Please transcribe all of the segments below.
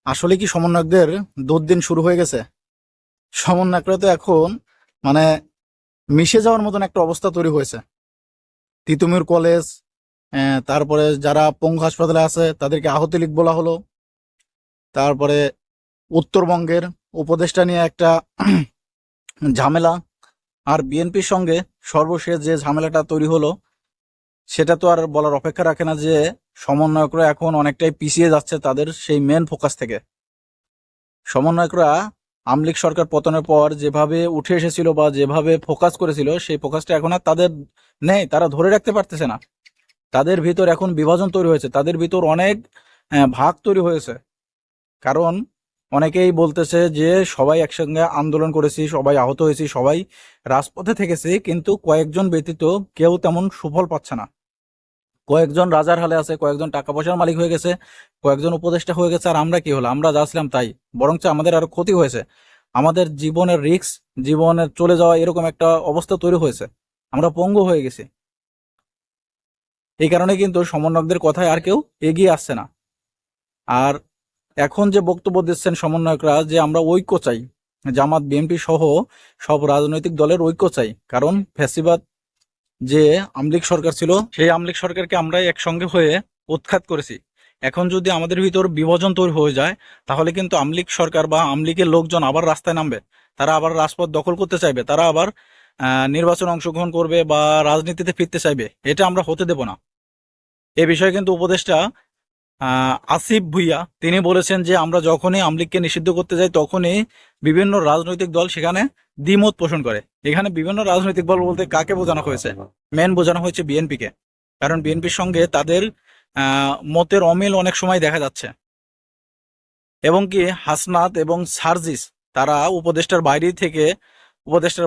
আসলে কি সমন্বয়কদের দুর্দিন শুরু হয়ে গেছে? সমন্বয়করা তো এখন মানে মিশে যাওয়ার মতন একটা অবস্থা তৈরি হয়েছে। তিতুমির কলেজ, তারপরে যারা পঙ্গু হাসপাতালে আছে তাদেরকে আহত লীগ বলা হলো। তারপরে উত্তরবঙ্গের উপদেষ্টা নিয়ে একটা ঝামেলা। আর বিএনপির সঙ্গে সর্বশেষ যে ঝামেলাটা তৈরি হলো সেটা তো আর বলার অপেক্ষা রাখে না যে সমন্বয়করা এখন অনেকটাই পিছিয়ে যাচ্ছে তাদের সেই মেন ফোকাস থেকে। সমন্বয়করা আমলিগ সরকার পতনের পর যেভাবে উঠে এসেছিল বা যেভাবে ফোকাস করেছিল সেই ফোকাসটা এখন আর তাদের নেই, তারা ধরে রাখতে পারতেছে না। তাদের ভিতর এখন বিভাজন তৈরি হয়েছে, তাদের ভিতর অনেক ভাগ তৈরি হয়েছে। কারণ অনেকেই বলতেছে যে সবাই একসঙ্গে আন্দোলন করেছি, সবাই আহত হয়েছি, সবাই রাজপথে থেকেছি, কিন্তু কয়েকজন ব্যতীত কেউ তেমন সুফল পাচ্ছে না। কয়েকজন রাজার হালে আছে, কয়েকজন টাকা পয়সার মালিক হয়ে গেছে, কয়েকজন উপদেষ্টা হয়ে গেছে, আর আমরা কি হলো? আমরা যা ছিলাম তাই, বরঞ্চ আমাদের আরো ক্ষতি হয়েছে। আমাদের জীবনের রিস্ক, জীবনের চলে যাওয়া এরকম একটা অবস্থা তৈরি হয়েছে, আমরা পঙ্গু হয়ে গেছি। এই কারণে কিন্তু সমন্বয়কদের কথায় আর কেউ এগিয়ে আসছে না। আর এখন যে বক্তব্য দিচ্ছেন সমন্বয়করা যে আমরা ঐক্য চাই, জামাত বিএনপি সহ সব রাজনৈতিক দলের ঐক্য চাই, কারণ ফ্যাসিবাদ যে আমলিগ সরকার ছিল সেই আমলিগ সরকারকে আমরাই একসঙ্গে হয়ে উৎখাত করেছি। এখন যদি আমাদের ভিতর বিভাজন তৈরি হয়ে যায় তাহলে কিন্তু আমলিগ সরকার বা আমলিগের লোকজন আবার রাস্তায় নামবে, তারা আবার রাজপথ দখল করতে চাইবে, তারা আবার নির্বাচনে অংশগ্রহণ করবে বা রাজনীতিতে ফিরতে চাইবে। এটা আমরা হতে দেব না। এ বিষয়ে কিন্তু উপদেষ্টা আসিফ ভুইয়া তিনি বলেছেন যে আমরা যখনই আমলিগকে নিষিদ্ধ করতে যাই তখনই বিভিন্ন রাজনৈতিক দল সেখানে দ্বিমত পোষণ করে। এখানে বিভিন্ন রাজনৈতিক দল বলতে কাকে বোঝানো হয়েছে? মেন বোঝানো হয়েছে বিএনপিকে। কারণ বিএনপির সঙ্গে তাদের মতের অমিল অনেক সময় দেখা যাচ্ছে। এবং কি হাসনাত এবং সার্জিস তারা উপদেষ্টার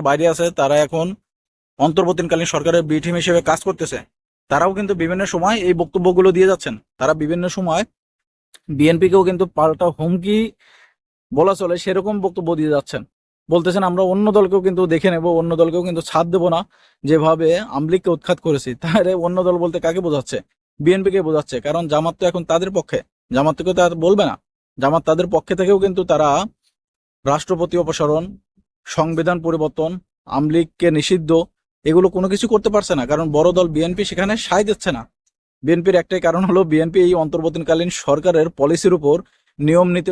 বাইরে আছে, তারা এখন অন্তর্বর্তীকালীন সরকারের বি টিম হিসেবে কাজ করতেছে। তারাও কিন্তু বিভিন্ন সময় এই বক্তব্যগুলো দিয়ে যাচ্ছেন। তারা বিভিন্ন সময় বিএনপিকেও কিন্তু পাল্টা হুমকি বলা চলে সেরকম বক্তব্য দিয়ে যাচ্ছেন। বলতেছেন আমরা অন্য দলকেও কিন্তু দেখে নেব, অন্য দলকেও কিন্তু ছাড় দেবো না, যেভাবে আমলিগকে উৎখাত করেছি। তাহলে অন্য দল বলতে কাকে বোঝাচ্ছে? বিএনপিকে বোঝাচ্ছে। কারণ জামাত তো এখন তাদের পক্ষে, জামাত থেকে তার বলবে না। জামাত তাদের পক্ষে থেকেও কিন্তু তারা রাষ্ট্রপতি অপসারণ, সংবিধান পরিবর্তন, আমলিগকে নিষিদ্ধ, এগুলো কোনো কিছু করতে পারছে না। কারণ বড় দল বিএনপি সেখানে সায় দিচ্ছে না। বিএনপির একটাই কারণ হলো বিএনপি এই অন্তর্বর্তীকালীন সরকারের পলিসির উপর, নিয়ম নীতির